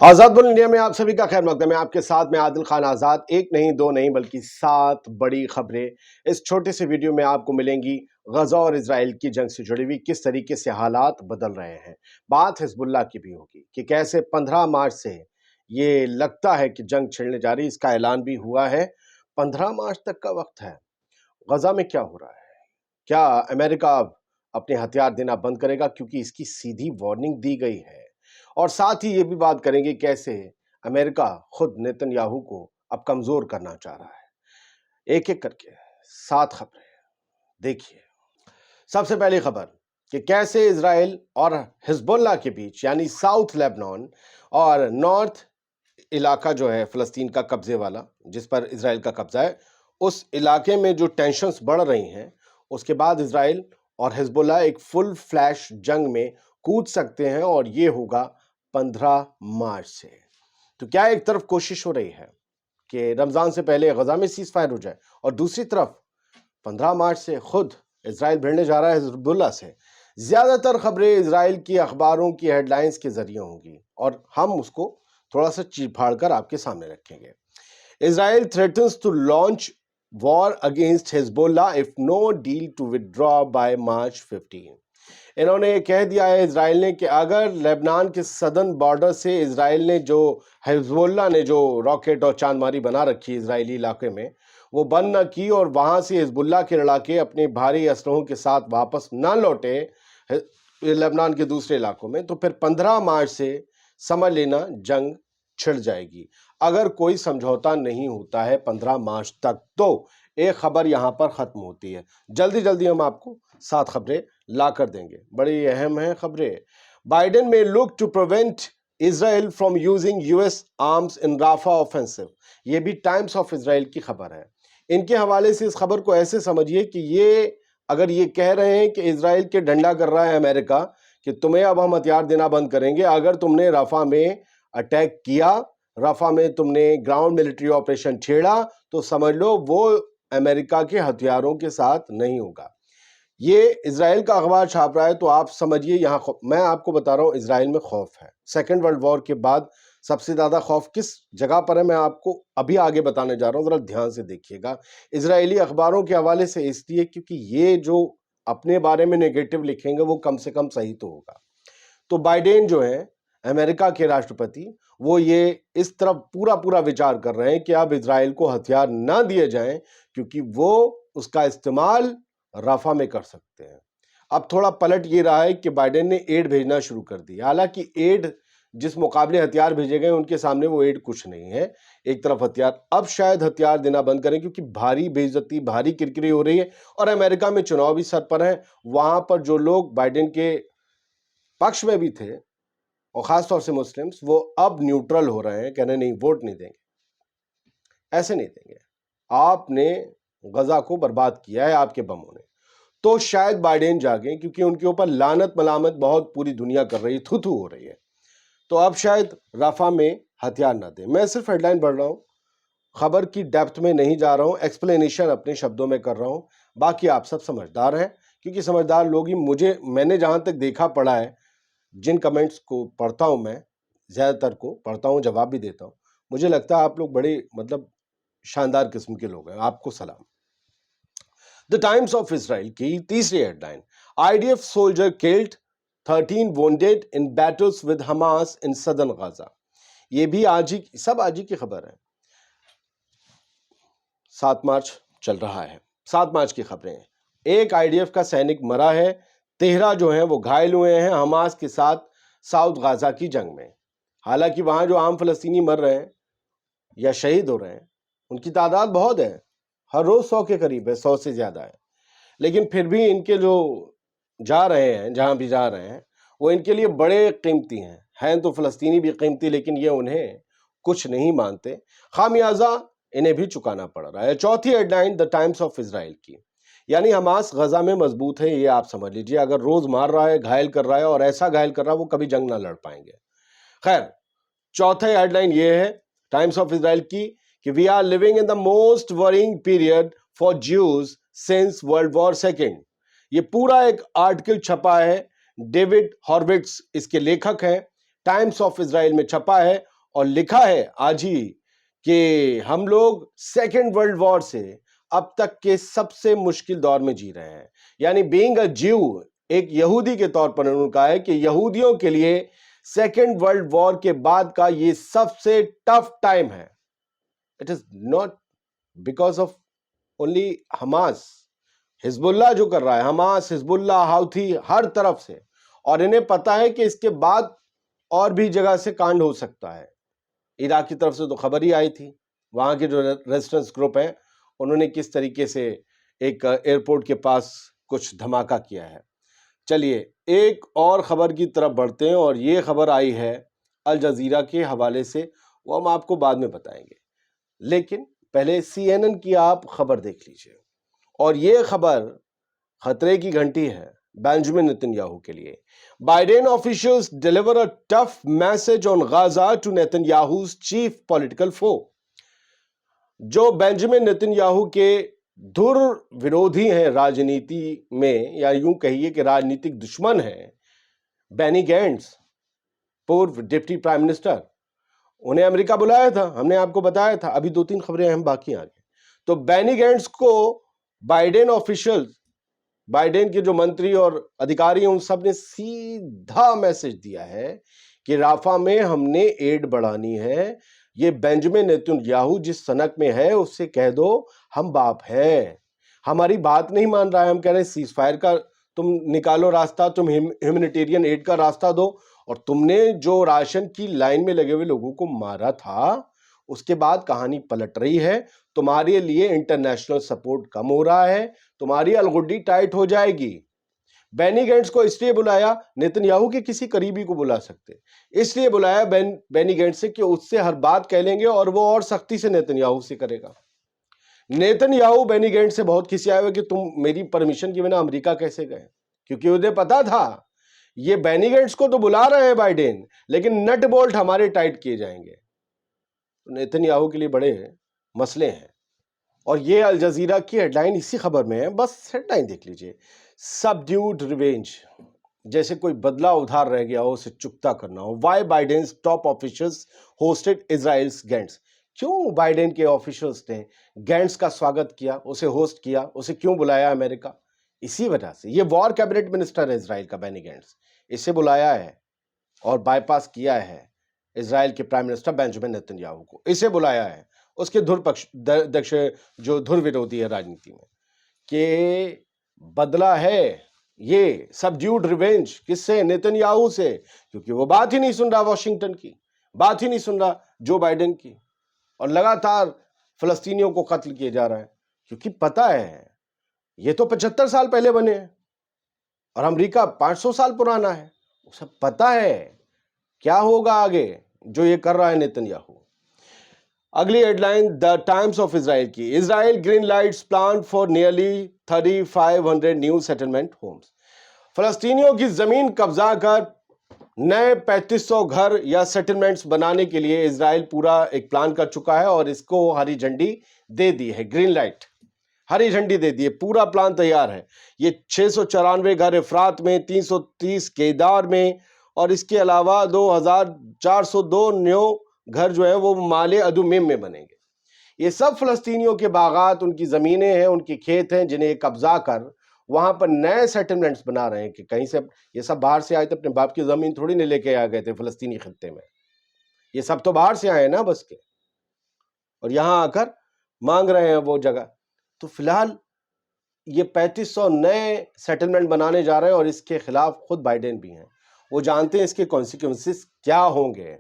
آزاد بول انڈیا میں آپ سبھی کا خیر مقدم ہے. آپ کے ساتھ میں عادل خان آزاد. ایک نہیں دو نہیں بلکہ 7 بڑی خبریں اس چھوٹے سے ویڈیو میں آپ کو ملیں گی. غزہ اور اسرائیل کی جنگ سے جڑی ہوئی کس طریقے سے حالات بدل رہے ہیں. بات حزب اللہ کی بھی ہوگی کہ کیسے 15 مارچ سے یہ لگتا ہے کہ جنگ چھڑنے جا رہی. اس کا اعلان بھی ہوا ہے. 15 مارچ تک کا وقت ہے. غزہ میں کیا ہو رہا ہے؟ کیا امریکہ اب اپنے ہتھیار دینا بند کرے گا؟ کیونکہ اس کی سیدھی وارننگ دی گئی ہے. اور ساتھ ہی یہ بھی بات کریں گے کیسے امریکہ خود نیتن یاہو کو اب کمزور کرنا چاہ رہا ہے. ایک ایک کر کے 7 خبریں دیکھیے. سب سے پہلی خبر کہ کیسے اسرائیل اور حزب اللہ کے بیچ یعنی ساؤتھ لیبنان اور نارتھ علاقہ جو ہے فلسطین کا قبضے والا جس پر اسرائیل کا قبضہ ہے، اس علاقے میں جو ٹینشنز بڑھ رہی ہیں، اس کے بعد اسرائیل اور حزب اللہ ایک فل فلیش جنگ میں کود سکتے ہیں. اور یہ ہوگا 15 مارچ سے. تو کیا ایک طرف کوشش ہو رہی ہے کہ رمضان سے پہلے غزہ میں سیز فائر ہو جائے، اور دوسری طرف 15 مارچ سے خود اسرائیل بھیڑنے جا رہا ہے حزب اللہ سے. زیادہ تر خبریں اسرائیل کی اخباروں کی ہیڈ لائنز کے ذریعے ہوں گی اور ہم اس کو تھوڑا سا چیر پھاڑ کر آپ کے سامنے رکھیں گے. اسرائیل threatens to launch war against Hezbollah if no deal to withdraw by March 15. انہوں نے یہ کہہ دیا ہے اسرائیل نے کہ اگر لیبنان کے سدن بارڈر سے اسرائیل نے جو حزب اللہ نے جو راکٹ اور چاند ماری بنا رکھی اسرائیلی علاقے میں وہ بند نہ کی اور وہاں سے حزب اللہ کے لڑاکے اپنے بھاری اسلحوں کے ساتھ واپس نہ لوٹے لیبنان کے دوسرے علاقوں میں، تو پھر 15 مارچ سے سمجھ لینا جنگ چھڑ جائے گی اگر کوئی سمجھوتا نہیں ہوتا ہے 15 مارچ تک. تو ایک خبر یہاں پر ختم ہوتی ہے. جلدی جلدی ہم آپ کو 7 خبریں لا کر دیں گے. بڑی اہم ہیں خبریں. Biden in look to prevent Israel from using US arms in Rafah offensive. یہ بھی ٹائمز آف اسرائیل کی خبر ہے. ان کے حوالے سے اس خبر کو ایسے سمجھیے کہ یہ اگر یہ کہہ رہے ہیں کہ اسرائیل کے ڈنڈا کر رہا ہے امریکہ کہ تمہیں اب ہم ہتھیار دینا بند کریں گے اگر تم نے رافا میں اٹیک کیا، رفح میں تم نے گراؤنڈ ملٹری آپریشن چھیڑا، تو سمجھ لو وہ امریکہ کے ہتھیاروں کے ساتھ نہیں ہوگا. یہ اسرائیل کا اخبار چھاپ رہا ہے تو آپ سمجھیے یہاں میں آپ کو بتا رہا ہوں اسرائیل میں خوف ہے. سیکنڈ ورلڈ وار کے بعد سب سے زیادہ خوف کس جگہ پر ہے میں آپ کو ابھی آگے بتانے جا رہا ہوں، ذرا دھیان سے دیکھیے گا. اسرائیلی اخباروں کے حوالے سے اس لیے کیونکہ یہ جو اپنے بارے میں نیگیٹو لکھیں گے وہ کم سے کم صحیح تو ہوگا. تو بائیڈن جو ہے امریکہ کے راشٹرپتی، وہ یہ اس طرف پورا وچار کر رہے ہیں کہ اب اسرائیل کو ہتھیار نہ دیے جائیں کیونکہ وہ اس کا استعمال رفح میں کر سکتے ہیں. اب تھوڑا پلٹ یہ رہا ہے کہ بائیڈن نے ایڈ بھیجنا شروع کر دی. حالانکہ ایڈ جس مقابلے ہتھیار بھیجے گئے ان کے سامنے وہ ایڈ کچھ نہیں ہے. ایک طرف ہتھیار، اب شاید ہتھیار دینا بند کریں کیونکہ بھاری بے عزتی، بھاری کرکری ہو رہی ہے اور امریکہ میں چناؤ بھی سر پر ہیں. وہاں پر جو لوگ بائیڈن کے پکش میں بھی تھے اور خاص طور سے مسلمز، وہ اب نیوٹرل ہو رہے ہیں، کہنے نہیں ووٹ نہیں دیں گے، ایسے نہیں دیں گے، آپ نے غزہ کو برباد کیا ہے آپ کے بموں نے. تو شاید بائیڈن جاگیں کیونکہ ان کے اوپر لعنت ملامت بہت پوری دنیا کر رہی ہے، تھو ہو رہی ہے. تو اب شاید رفح میں ہتھیار نہ دیں. میں صرف ہیڈ لائن پڑھ رہا ہوں، خبر کی ڈیپتھ میں نہیں جا رہا ہوں، ایکسپلینیشن اپنے شبدوں میں کر رہا ہوں. باقی آپ سب سمجھدار ہیں کیونکہ سمجھدار لوگ ہی میں نے جہاں تک دیکھا پڑھا ہے، جن کمنٹس کو پڑھتا ہوں میں زیادہ تر کو پڑھتا ہوں، جواب بھی دیتا ہوں، مجھے لگتا ہے آپ لوگ بڑے شاندار قسم کے لوگ ہیں. آپ کو سلام. دا ٹائمز آف اسرائیل کی تیسری headline, IDF soldier killed 13 wounded in battles with Hamas in southern Gaza. یہ بھی آج ہی کی خبر ہے. 7 مارچ چل رہا ہے، 7 مارچ کی خبریں ہیں. ایک IDF کا سینک مرا ہے، 13 جو ہیں وہ گھائل ہوئے ہیں حماس کے ساتھ ساؤتھ غازہ کی جنگ میں. حالانکہ وہاں جو عام فلسطینی مر رہے ہیں یا شہید ہو رہے ہیں ان کی تعداد بہت ہے، ہر روز 100 کے قریب ہے، 100 سے زیادہ ہے. لیکن پھر بھی ان کے جو جا رہے ہیں جہاں بھی جا رہے ہیں وہ ان کے لیے بڑے قیمتی ہیں تو فلسطینی بھی قیمتی، لیکن یہ انہیں کچھ نہیں مانتے، خامیازہ انہیں بھی چکانا پڑ رہا ہے. چوتھی headline the Times of Israel کی، یعنی حماس غزہ میں مضبوط ہے، یہ آپ سمجھ لیجئے. اگر روز مار رہا ہے، گھائل کر رہا ہے اور ایسا گھائل کر رہا ہے وہ کبھی جنگ نہ لڑ پائیں گے. خیر، چوتھا ہیڈ لائن یہ ہے ٹائمز آف اسرائیل کی کہ we are living in the most worrying period for Jews since World War second. یہ پورا ایک آرٹیکل چھپا ہے، ڈیوڈ ہاروٹس اس کے لیکھک ہیں. ٹائمز آف اسرائیل میں چھپا ہے اور لکھا ہے آج ہی کہ ہم لوگ سیکنڈ ورلڈ وار سے اب تک کے سب سے مشکل دور میں جی رہے ہیں. یعنی بینگ اے جیو، ایک یہودی کے طور پر انہوں نے کہا ہے کہ یہودیوں کے لیے سیکنڈ ورلڈ وار کے بعد کا یہ سب سے ٹف ٹائم ہے. It is not because of only Hamas, حزب اللہ جو کر رہا ہے، حماس، حزب اللہ، ہاؤتھی، ہر طرف سے، اور انہیں پتا ہے کہ اس کے بعد اور بھی جگہ سے کانڈ ہو سکتا ہے. عراق کی طرف سے تو خبر ہی آئی تھی، وہاں کے جو ریزسٹنس گروپ ہیں انہوں نے کس طریقے سے ایک ایئرپورٹ کے پاس کچھ دھماکہ کیا ہے. چلیے ایک اور خبر کی طرف بڑھتے ہیں، اور یہ خبر آئی ہے الجزیرہ کے حوالے سے، وہ ہم آپ کو بعد میں بتائیں گے. لیکن پہلے CNN کی آپ خبر دیکھ لیجئے، اور یہ خبر خطرے کی گھنٹی ہے بینجمن نیتن یاہو کے لیے. Biden officials deliver a tough message on Gaza to Netanyahu's chief political foe. جو بینجمن نیتن یاہو کے دھر ورودھی ہیں راجنیتی میں، یا یوں کہیے کہ راجنیتک دشمن ہیں، بینی گینٹس، پورو ڈپٹی پرائم منسٹر، انہیں امریکہ بلایا تھا، ہم نے آپ کو بتایا تھا. ابھی 2-3 خبریں اہم باقی آگئے. تو بینی گینٹس کو بائیڈن آفیشلز، بائیڈن کے جو منتری اور ادھیکاری ہیں، ان سب نے سیدھا میسج دیا ہے کہ رافع میں ہم نے ایڈ بڑھانی ہے. یہ بینجمن نیتن یاہو جس سنک میں ہے اس سے کہہ دو ہم باپ ہیں، ہماری بات نہیں مان رہا ہے. ہم کہہ رہے ہیں سیز فائر کا تم نکالو راستہ، تم ہیومینیٹیرین ایڈ کا راستہ دو، اور تم نے جو راشن کی لائن میں لگے ہوئے لوگوں کو مارا تھا اس کے بعد کہانی پلٹ رہی ہے. تمہارے لیے انٹرنیشنل سپورٹ کم ہو رہا ہے، تمہاری الگڈی ٹائٹ ہو جائے گی. بینی گینٹس کو اس لیے بلایا، نیتن یاہو کے کسی قریبی کو بلا سکتے، اس لیے بلایا بینی گینٹس سے کہ اس سے ہر بات کہہ لیں گے اور وہ اور سختی سے نیتن یاہو سے کرے گا. نیتن یاہو بینی گینٹس سے بہت کھسیا ہوئے کہ تم میری پرمیشن کے بنا امریکہ کیسے گئے، کیونکہ انہیں پتا تھا یہ بینی گینٹس کو تو بلا رہے ہیں بائیڈن، لیکن نٹ بولٹ ہمارے ٹائٹ کیے جائیں گے. نیتن یاہو کے لیے بڑے مسئلے ہیں. اور یہ الجزیرہ کی ہیڈ لائن اسی خبر میں ہے، بس ہیڈ لائن دیکھ لیجئے. سبڈیوڈ ریونج، جیسے کوئی بدلہ ادھار رہ گیا ہو، اسے چکتا کرنا ہو. Why Biden's top officials hosted Israel's Gantz. کیوں بائیڈن کے آفیشلز نے گینٹس کا سواگت کیا، اسے ہوسٹ کیا، اسے کیوں بلایا امریکہ؟ اسی وجہ سے یہ وار کیبنٹ منسٹر ہے اسرائیل کا بینی گینٹس، اسے بلایا ہے اور بائی پاس کیا ہے اسرائیل کے prime minister Benjamin Nitin Yahoo کو، اسے بلایا ہے اس کے دکش جو دھر ورودھی ہے راجنیتی میں، کہ بدلہ ہے یہ سبڈیوڈ ریونج. کس سے؟ نیتن یاہو سے، کیونکہ وہ بات ہی نہیں سن رہا واشنگٹن کی، بات ہی نہیں سن رہا جو بائیڈن کی، اور لگاتار فلسطینیوں کو قتل کیے جا رہا ہے. کیونکہ پتا ہے یہ تو 75 سال پہلے بنے ہیں اور امریکہ 500 سال پرانا ہے. اسے پتا ہے کیا ہوگا آگے جو یہ کر رہا ہے نیتن یاہو. اگلی headline the Times of Israel کی. Israel green lights plan for nearly 3500 new settlement homes. فلسطینیوں کی زمین قبضہ کر نئے 3500 گھر یا سیٹلمنٹس بنانے کے لیے اسرائیل پورا ایک پلان کر چکا ہے اور اس کو ہری جھنڈی دے دی ہے. گرین لائٹ، ہری جھنڈی دے دی ہے، پورا پلان تیار ہے. یہ 694 گھر افرات میں، 330 کیدار میں، اور اس کے علاوہ 2402 نیو گھر جو ہیں وہ مال ادومیم میں بنیں گے. یہ سب فلسطینیوں کے باغات، ان کی زمینیں ہیں، ان کے کھیت ہیں، جنہیں قبضہ کر وہاں پر نئے سیٹلمنٹس بنا رہے ہیں. کہ کہیں سے یہ سب باہر سے آئے تھے، اپنے باپ کی زمین تھوڑی نہیں لے کے آ گئے تھے فلسطینی خطے میں، یہ سب تو باہر سے آئے نا بس کے، اور یہاں آ کر مانگ رہے ہیں وہ جگہ. تو فی الحال یہ 3500 نئے سیٹلمنٹ بنانے جا رہے ہیں، اور اس کے خلاف خود بائیڈن بھی ہیں. وہ جانتے ہیں اس کے کانسیکوینسز کیا ہوں گے،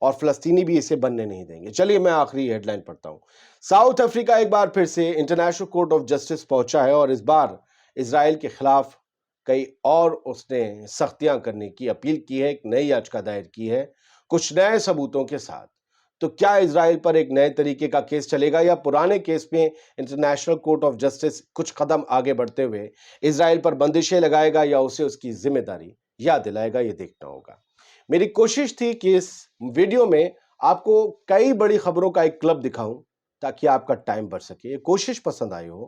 اور فلسطینی بھی اسے بننے نہیں دیں گے. چلیے میں آخری ہیڈ لائن پڑھتا ہوں. ساؤتھ افریقہ ایک بار پھر سے انٹرنیشنل کورٹ آف جسٹس پہنچا ہے، اور اس بار اسرائیل کے خلاف کئی اور اس نے سختیاں کرنے کی اپیل کی ہے، ایک نئی یاچکا دائر کی ہے کچھ نئے ثبوتوں کے ساتھ. تو کیا اسرائیل پر ایک نئے طریقے کا کیس چلے گا، یا پرانے کیس میں انٹرنیشنل کورٹ آف جسٹس کچھ قدم آگے بڑھتے ہوئے اسرائیل پر بندشیں لگائے گا، یا اسے اس کی ذمہ داری یاد دلائے گا؟ یہ دیکھنا ہوگا. میری کوشش تھی کہ اس ویڈیو میں آپ کو کئی بڑی خبروں کا ایک کلب دکھاؤں تاکہ آپ کا ٹائم بڑھ سکے. یہ کوشش پسند آئی ہو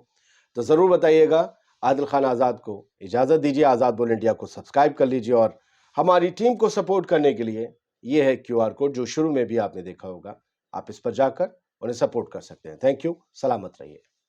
تو ضرور بتائیے گا. عادل خان آزاد کو اجازت دیجیے، آزاد بول انڈیا کو سبسکرائب کر لیجیے، اور ہماری ٹیم کو سپورٹ کرنے کے لیے یہ ہے QR کوڈ جو شروع میں بھی آپ نے دیکھا ہوگا. آپ اس پر جا کر انہیں سپورٹ کر سکتے ہیں. Thank you. سلامت رہیے.